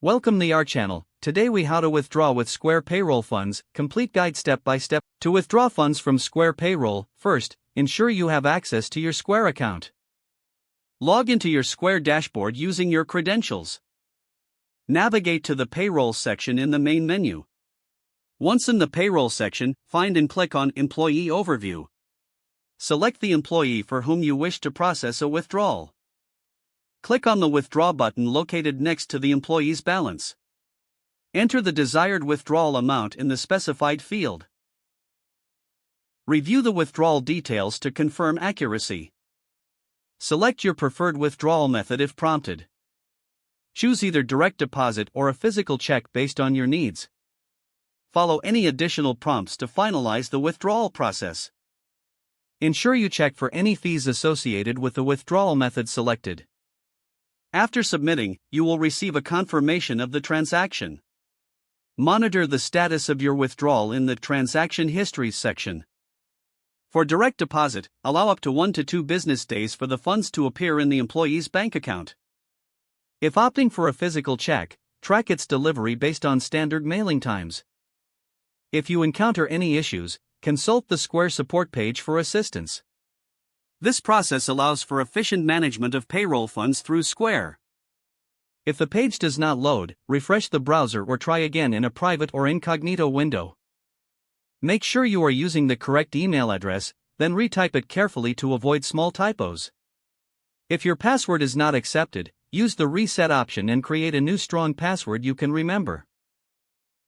Welcome to our channel. Today we how to withdraw with Square Payroll funds, complete guide step by step. To withdraw funds from Square Payroll, first, ensure you have access to your Square account. Log into your Square dashboard using your credentials. Navigate to the Payroll section in the main menu. Once in the Payroll section, find and click on Employee Overview. Select the employee for whom you wish to process a withdrawal. Click on the Withdraw button located next to the employee's balance. Enter the desired withdrawal amount in the specified field. Review the withdrawal details to confirm accuracy. Select your preferred withdrawal method if prompted. Choose either direct deposit or a physical check based on your needs. Follow any additional prompts to finalize the withdrawal process. Ensure you check for any fees associated with the withdrawal method selected. After submitting, you will receive a confirmation of the transaction. Monitor the status of your withdrawal in the Transaction Histories section. For direct deposit, allow up to 1 to 2 business days for the funds to appear in the employee's bank account. If opting for a physical check, track its delivery based on standard mailing times. If you encounter any issues, consult the Square support page for assistance. This process allows for efficient management of payroll funds through Square. If the page does not load, refresh the browser or try again in a private or incognito window. Make sure you are using the correct email address, then retype it carefully to avoid small typos. If your password is not accepted, use the reset option and create a new strong password you can remember.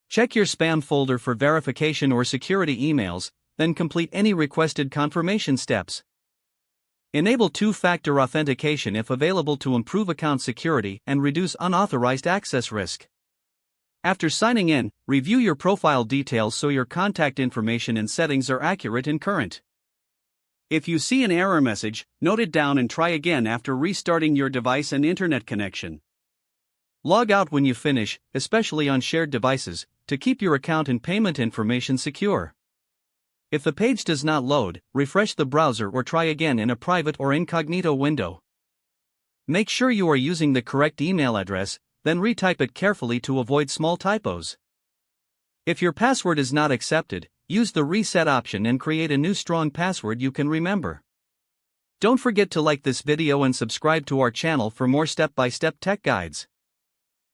Check your spam folder for verification or security emails, then complete any requested confirmation steps. Enable two-factor authentication if available to improve account security and reduce unauthorized access risk. After signing in, review your profile details so your contact information and settings are accurate and current. If you see an error message, note it down and try again after restarting your device and internet connection. Log out when you finish, especially on shared devices, to keep your account and payment information secure. If the page does not load, refresh the browser or try again in a private or incognito window. Make sure you are using the correct email address, then retype it carefully to avoid small typos. If your password is not accepted, use the reset option and create a new strong password you can remember. Don't forget to like this video and subscribe to our channel for more step-by-step tech guides.